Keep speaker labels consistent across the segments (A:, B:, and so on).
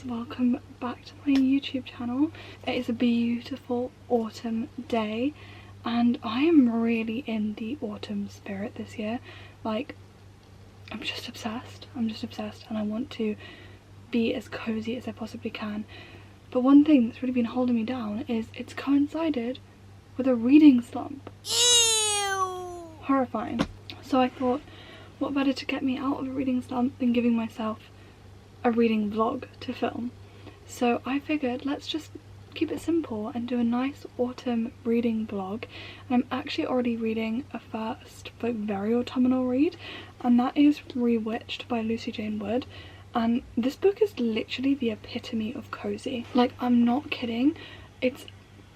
A: Welcome back to my YouTube channel. It is a beautiful autumn day and I am really in the autumn spirit this year. Like, I'm just obsessed and I want to be as cozy as I possibly can. But one thing that's really been holding me down is it's coincided with a reading slump. Ew. Horrifying. So I thought, what better to get me out of a reading slump than giving myself a reading vlog to film. So I figured let's just keep it simple and do a nice autumn reading vlog. And I'm actually already reading a first very autumnal read, and that is Rewitched by Lucy Jane Wood. And this book is literally the epitome of cozy. Like, I'm not kidding. It's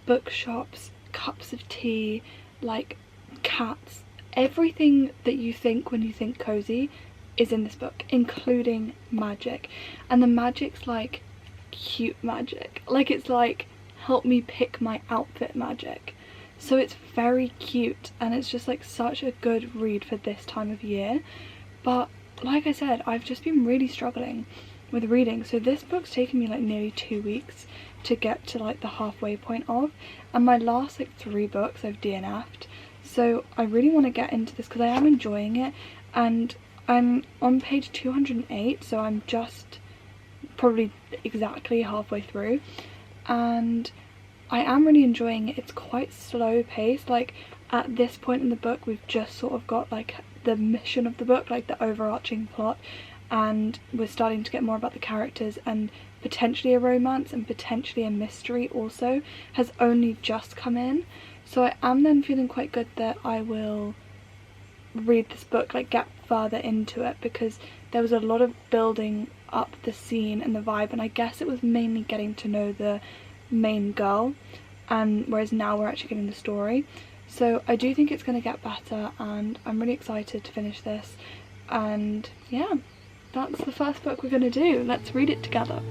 A: bookshops, cups of tea, like cats, everything that you think when you think cozy is in this book, including magic. And the magic's like cute magic, like it's like help me pick my outfit magic. So it's very cute and it's just like such a good read for this time of year. But like I said, I've just been really struggling with reading, so this book's taken me like nearly 2 weeks to get to like the halfway point of, and my last like 3 books I've DNF'd. So I really want to get into this because I am enjoying it, and I'm on page 208, so I'm just probably exactly halfway through, and I am really enjoying it. It's quite slow paced. Like, at this point in the book we've just sort of got like the mission of the book, like the overarching plot, and we're starting to get more about the characters, and potentially a romance and potentially a mystery also has only just come in. So I am then feeling quite good that I will read this book, like get further into it, because there was a lot of building up the scene and the vibe, and I guess it was mainly getting to know the main girl, and whereas now we're actually getting the story. So I do think it's going to get better and I'm really excited to finish this. And yeah, that's the first book we're going to do. Let's read it together.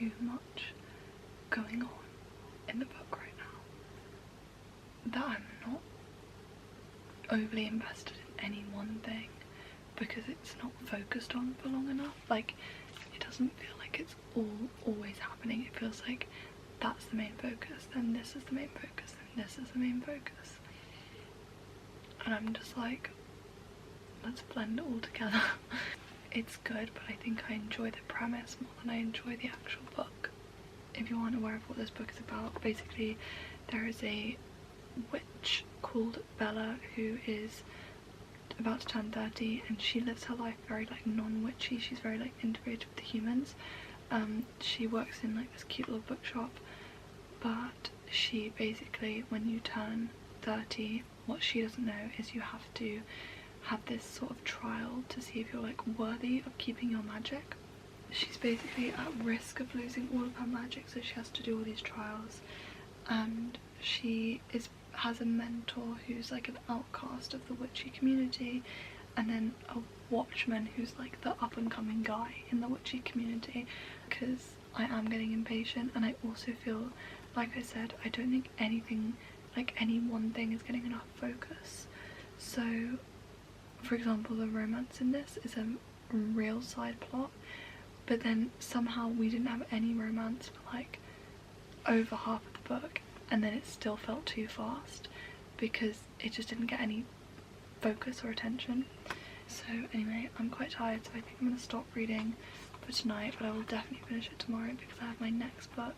A: Too much going on in the book right now that I'm not overly invested in any one thing, because it's not focused on for long enough. Like, it doesn't feel like it's always happening. It feels like that's the main focus, then this is the main focus, then this is the main focus, and I'm just like, let's blend it all together. It's good, but I think I enjoy the premise more than I enjoy the actual book. If you aren't aware of what this book is about, basically there is a witch called Bella who is about to turn 30, and she lives her life very like non-witchy. She's very like integrated with the humans. She works in like this cute little bookshop, but she basically, when you turn 30, what she doesn't know is you have to have this sort of trial to see if you're like worthy of keeping your magic. She's basically at risk of losing all of her magic, so she has to do all these trials, and she has a mentor who's like an outcast of the witchy community, and then a watchman who's like the up and coming guy in the witchy community. Because I am getting impatient, and I also feel, like I said, I don't think anything, like any one thing is getting enough focus. So for example, the romance in this is a real side plot, but then somehow we didn't have any romance for like over half of the book, and then it still felt too fast because it just didn't get any focus or attention. So anyway, I'm quite tired, so I think I'm going to stop reading for tonight, but I will definitely finish it tomorrow because I have my next book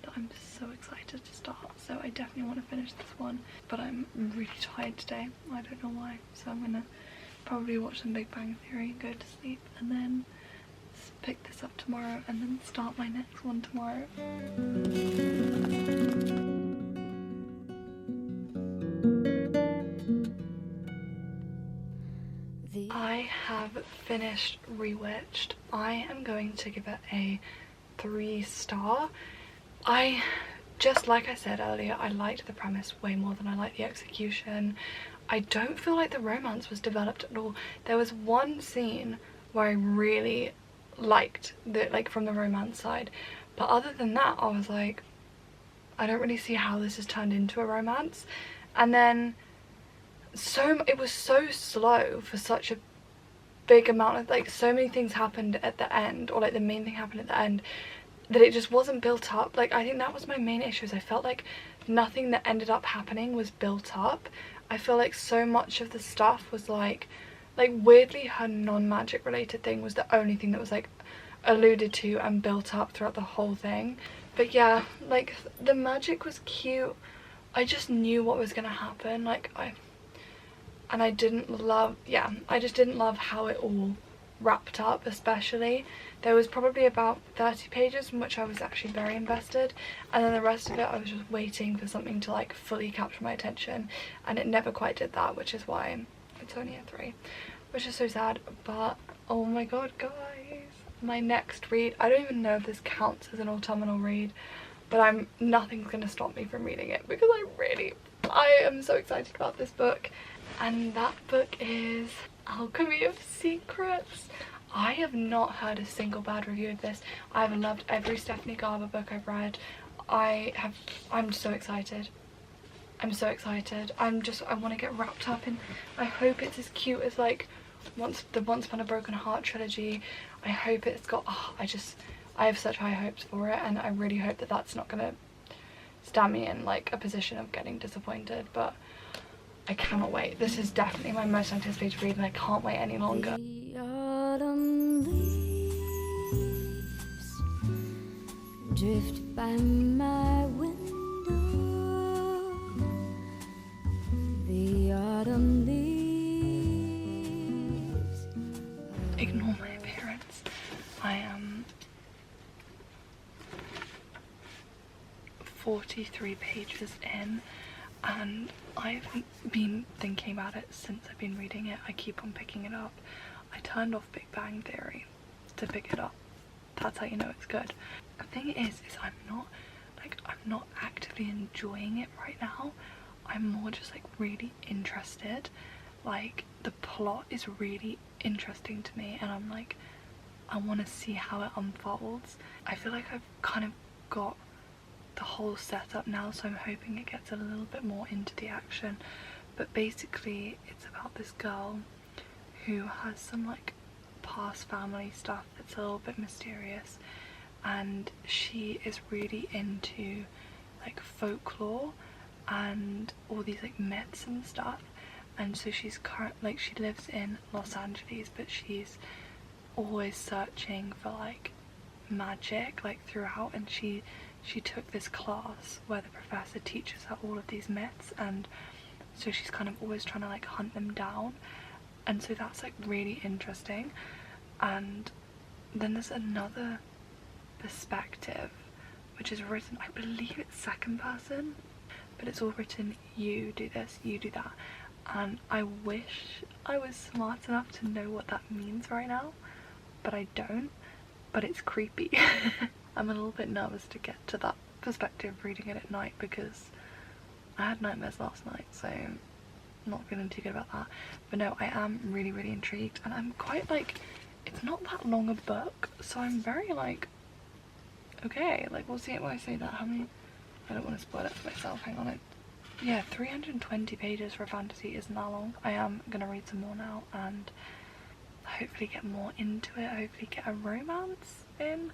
A: that I'm so excited to start. So I definitely want to finish this one, but I'm really tired today. I don't know why, so I'm gonna probably watch some Big Bang Theory and go to sleep, and then pick this up tomorrow and then start my next one tomorrow. have finished Rewitched. I am going to give it a 3-star. Just like I said earlier, I liked the premise way more than I liked the execution. I don't feel like the romance was developed at all. There was one scene where I really liked from the romance side, but other than that I was like, I don't really see how this has turned into a romance. And then it was so slow for such a big amount of, like, so many things happened at the end, or like the main thing happened at the end, that it just wasn't built up. Like, I think that was my main issue, is I felt like nothing that ended up happening was built up. I feel like so much of the stuff was like weirdly her non-magic related thing was the only thing that was like alluded to and built up throughout the whole thing. But yeah, like, the magic was cute. I just knew what was gonna happen. Like, I just didn't love how it all wrapped up. Especially there was probably about 30 pages in which I was actually very invested, and then the rest of it I was just waiting for something to like fully capture my attention, and it never quite did that, which is why it's only a 3, which is so sad. But oh my god, guys, my next read, I don't even know if this counts as an autumnal read, but nothing's gonna stop me from reading it, because I am so excited about this book. And that book is Alchemy of Secrets. I have not heard a single bad review of this. I've loved every Stephanie Garber book I've read. I'm so excited. I'm so excited. I want to get wrapped up in, I hope it's as cute as like the Once Upon a Broken Heart trilogy. I hope it's got, I have such high hopes for it, and I really hope that that's not gonna stand me in like a position of getting disappointed. But I cannot wait. This is definitely my most anticipated read, and I can't wait any longer.
B: The autumn leaves drift by my window. The autumn leaves.
A: Ignore my appearance. I am 43 pages in, and I've been thinking about it since I've been reading it. I keep on picking it up. I turned off Big Bang Theory to pick it up. That's how you know it's good. The thing is I'm not actively enjoying it right now. I'm more just like really interested. Like, the plot is really interesting to me, and I'm like, I want to see how it unfolds. I feel like I've kind of got the whole setup now, so I'm hoping it gets a little bit more into the action. But basically it's about this girl who has some like past family stuff that's a little bit mysterious, and she is really into like folklore and all these like myths and stuff. And so she lives in Los Angeles, but she's always searching for like magic like throughout, and she took this class where the professor teaches her all of these myths, and so she's kind of always trying to like hunt them down, and so that's like really interesting. And then there's another perspective which is written, I believe it's second person, but it's all written, you do this, you do that, and I wish I was smart enough to know what that means right now, but I don't. But it's creepy. I'm a little bit nervous to get to that perspective reading it at night, because I had nightmares last night, so I'm not feeling too good about that. But no, I am really, really intrigued, and I'm quite like, it's not that long a book, so I'm very like, okay, like we'll see it when I say that. How many, I don't want to spoil it for myself, hang on. Yeah, 320 pages for a fantasy isn't that long. I am gonna read some more now and hopefully get more into it, hopefully get a romance in,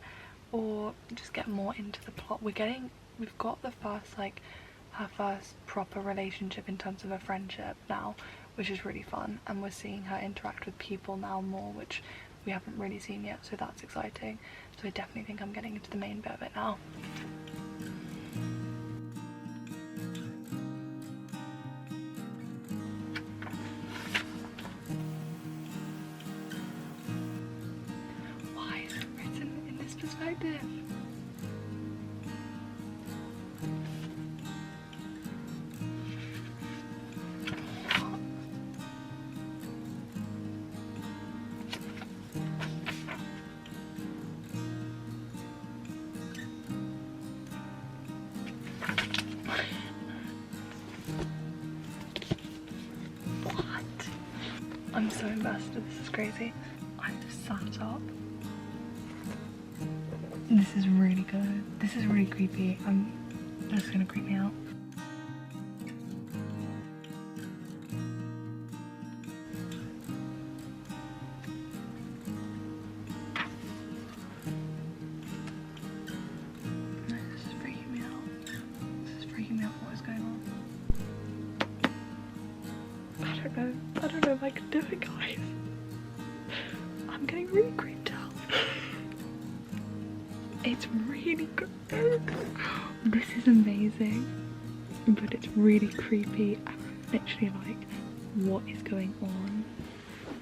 A: or just get more into the plot. We've got the first, like, her first proper relationship in terms of a friendship now, which is really fun, and we're seeing her interact with people now more, which we haven't really seen yet, so that's exciting. So I definitely think I'm getting into the main bit of it now. Why is it written in this perspective? I'm so invested, this is crazy. I'm sat up. This is really good. This is really creepy. This is gonna creep me out. This is freaking me out. This is freaking me out. What is going on? I don't know if I can do it, guys. I'm getting really creeped out. It's really good. This is amazing, but it's really creepy. I'm literally like, what is going on?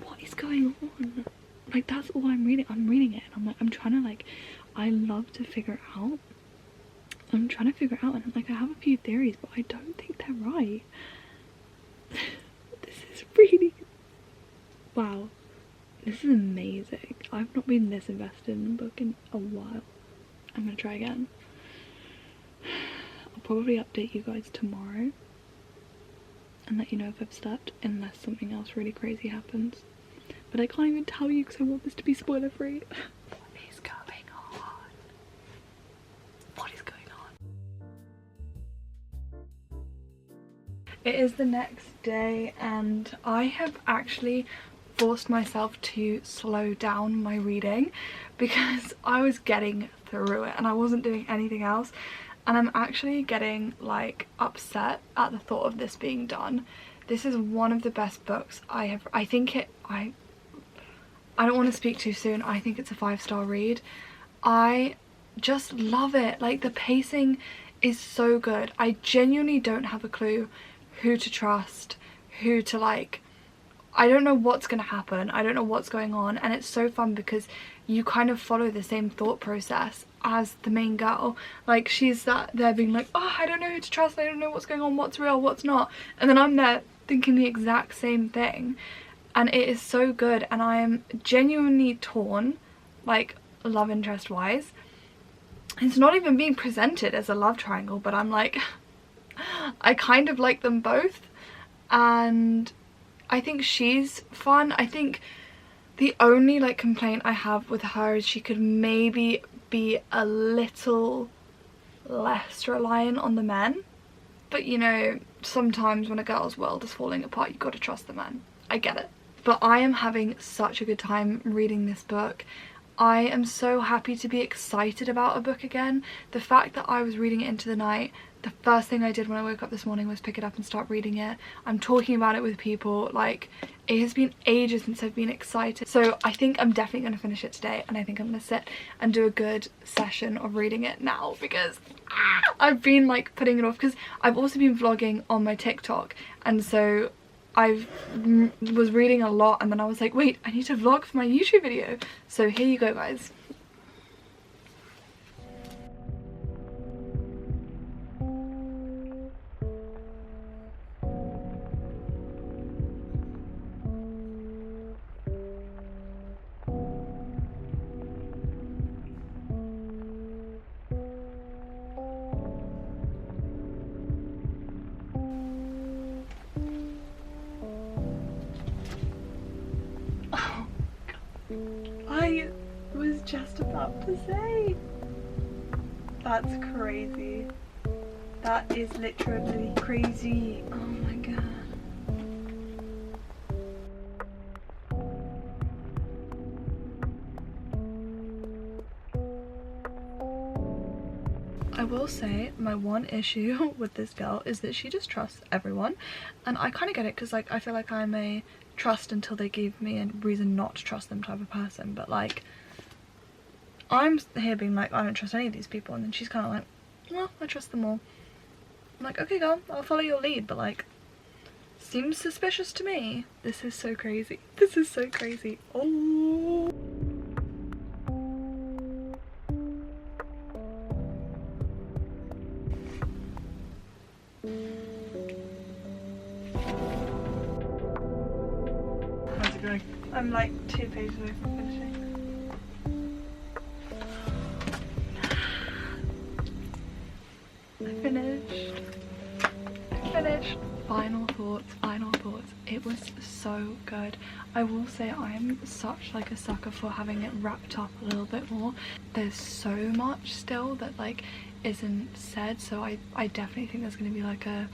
A: What is going on? Like, that's all I'm reading. I'm reading it and I'm like, I'm trying to like, I love to figure it out. I'm trying to figure it out and like, I have a few theories, but I don't think they're right. This is really, wow. This is amazing. I've not been this invested in a book in a while. I'm gonna try again. I'll probably update you guys tomorrow and let you know if I've slept, unless something else really crazy happens. But I can't even tell you because I want this to be spoiler free. What is going on? What is going on? It is the next day and I have actually forced myself to slow down my reading because I was getting through it and I wasn't doing anything else, and I'm actually getting like upset at the thought of this being done. This is one of the best books I have. I don't want to speak too soon. I think it's a 5-star read. I just love it. Like, the pacing is so good. I genuinely don't have a clue who to trust, who to like. I don't know what's gonna happen. I don't know what's going on, and it's so fun because you kind of follow the same thought process as the main girl. Like, she's sat there being like, oh, I don't know who to trust, I don't know what's going on, what's real, what's not, and then I'm there thinking the exact same thing, and it is so good. And I am genuinely torn, like, love interest wise. It's not even being presented as a love triangle, but I'm like, I kind of like them both, and I think she's fun. I think the only like complaint I have with her is she could maybe be a little less reliant on the men. But you know, sometimes when a girl's world is falling apart, you've got to trust the men. I get it. But I am having such a good time reading this book. I am so happy to be excited about a book again. The fact that I was reading it into the night, the first thing I did when I woke up this morning was pick it up and start reading it. I'm talking about it with people. Like, it has been ages since I've been excited. So I think I'm definitely going to finish it today, and I think I'm going to sit and do a good session of reading it now, because I've been like putting it off, because I've also been vlogging on my TikTok, and so I was reading a lot, and then I was like, wait, I need to vlog for my YouTube video. So here you go, guys. I was just about to say, that's crazy. That is literally crazy. Oh my god. I will say my one issue with this girl is that she just trusts everyone, and I kind of get it, because like I feel like I'm a trust until they give me a reason not to trust them type of person, but like I'm here being like, I don't trust any of these people, and then she's kind of like, well, I trust them all. I'm like, okay girl, I'll follow your lead, but like, seems suspicious to me. This is so crazy. This is so crazy. Oh. How's it going? I'm like 2 pages away from finishing. I finished. final thoughts. It was so good. I will say I am such like a sucker for having it wrapped up a little bit more. There's so much still that like isn't said, so I definitely think there's going to be like a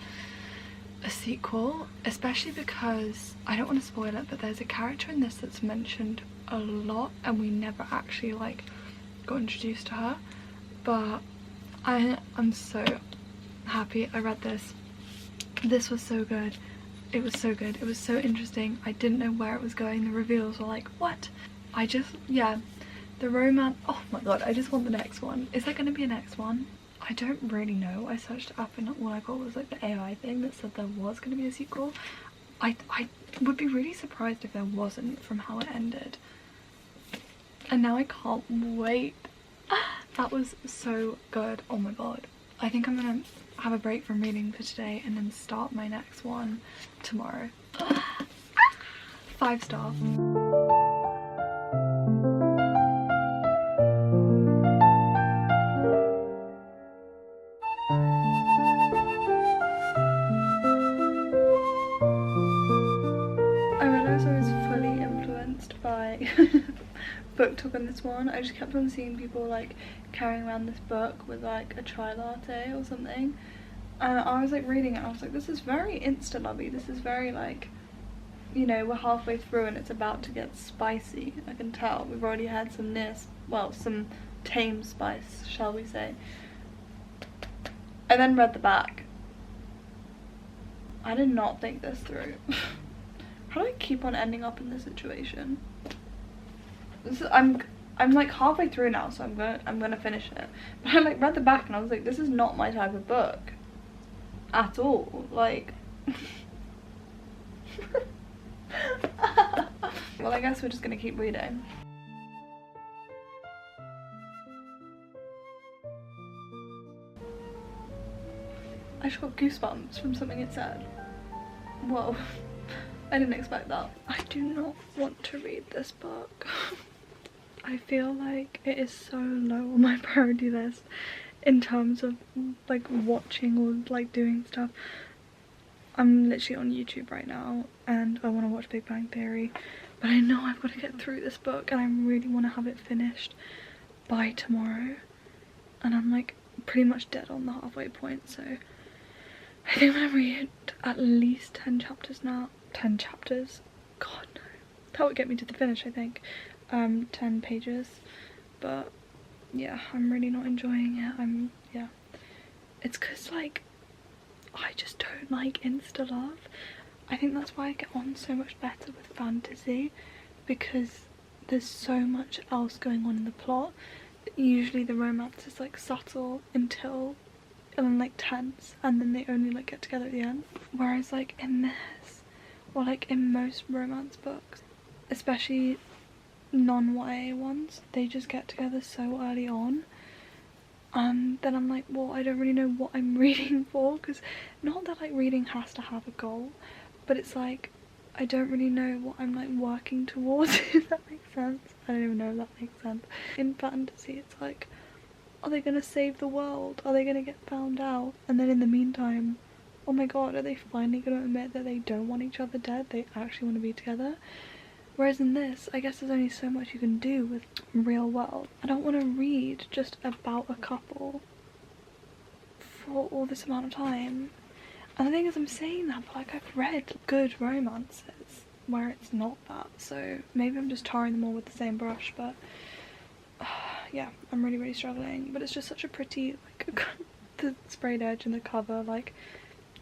A: sequel, especially because I don't want to spoil it, but there's a character in this that's mentioned a lot and we never actually like got introduced to her. But I'm so happy I read this. This was so good. It was so good. It was so interesting. I didn't know where it was going. The reveals were like, what? Yeah, the romance. Oh my god, I just want the next one. Is there going to be a next one? I don't really know. I searched it up and all I got was like the AI thing that said there was going to be a sequel. I would be really surprised if there wasn't from how it ended. And now I can't wait. That was so good. Oh my god. I think I'm gonna have a break from reading for today and then start my next one tomorrow. 5 stars. I realised I was fully influenced by BookTok on this one. I just kept on seeing people like carrying around this book with like a chai latte or something, and I was like reading it and I was like, this is very insta lovey. This is very like, you know, we're halfway through and it's about to get spicy. I can tell we've already had some some tame spice, shall we say. I then read the back. I did not think this through. How do I keep on ending up in this situation? I'm like halfway through now, so I'm gonna finish it. But I like read the back and I was like, this is not my type of book at all. Like well, I guess we're just gonna keep reading. I just got goosebumps from something it said. Whoa. I didn't expect that. I do not want to read this book. I feel like it is so low on my priority list in terms of like watching or like doing stuff. I'm literally on YouTube right now and I want to watch Big Bang Theory, but I know I've got to get through this book and I really want to have it finished by tomorrow, and I'm like pretty much dead on the halfway point, so I think I'm gonna read at least 10 chapters now. 10 chapters? God no. That would get me to the finish, I think. 10 pages. But yeah, I'm really not enjoying it. Yeah. It's because like, I just don't like insta love. I think that's why I get on so much better with fantasy, because there's so much else going on in the plot. Usually the romance is like subtle until and then like tense, and then they only like get together at the end. Whereas like in this, or like in most romance books, especially non-YA ones, they just get together so early on, and then I'm like, well, I don't really know what I'm reading for, because not that like reading has to have a goal, but it's like I don't really know what I'm like working towards, if that makes sense. I don't even know if that makes sense. In fantasy it's like, are they gonna save the world? Are they gonna get found out? And then in the meantime, oh my god, are they finally gonna admit that they don't want each other dead? They actually want to be together? Whereas in this, I guess there's only so much you can do with real world. I don't want to read just about a couple for all this amount of time. And the thing is, I'm saying that, but like I've read good romances where it's not that, so maybe I'm just tarring them all with the same brush, but yeah, I'm really struggling. But it's just such a pretty, like, the sprayed edge and the cover, like,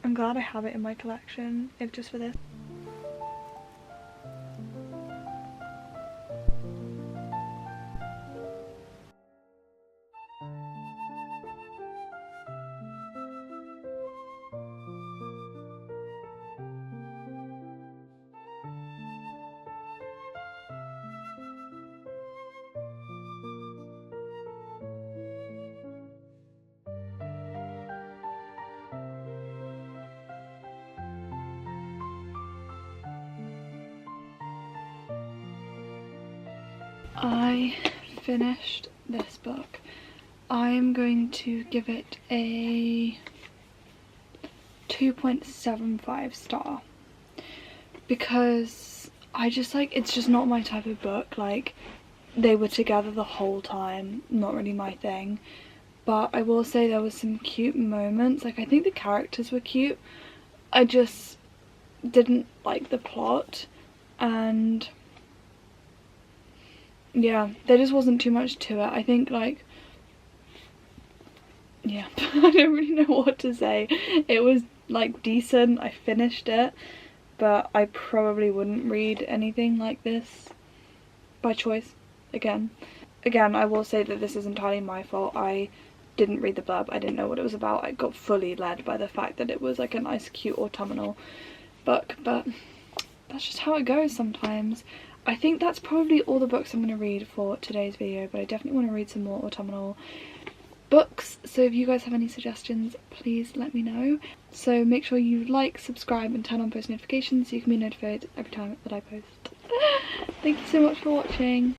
A: I'm glad I have it in my collection, if just for this. I finished this book. I'm going to give it a 2.75 star, because I just like, it's just not my type of book. Like, they were together the whole time, not really my thing. But I will say there was some cute moments. Like, I think the characters were cute. I just didn't like the plot, and yeah, there just wasn't too much to it. I think, like, yeah, I don't really know what to say. It was like decent, I finished it, but I probably wouldn't read anything like this by choice again. I will say that this is entirely my fault. I didn't read the blurb, I didn't know what it was about. I got fully led by the fact that it was like a nice cute autumnal book, but that's just how it goes sometimes. I think that's probably all the books I'm going to read for today's video, but I definitely want to read some more autumnal books, so if you guys have any suggestions, please let me know. So make sure you like, subscribe and turn on post notifications so you can be notified every time that I post. Thank you so much for watching.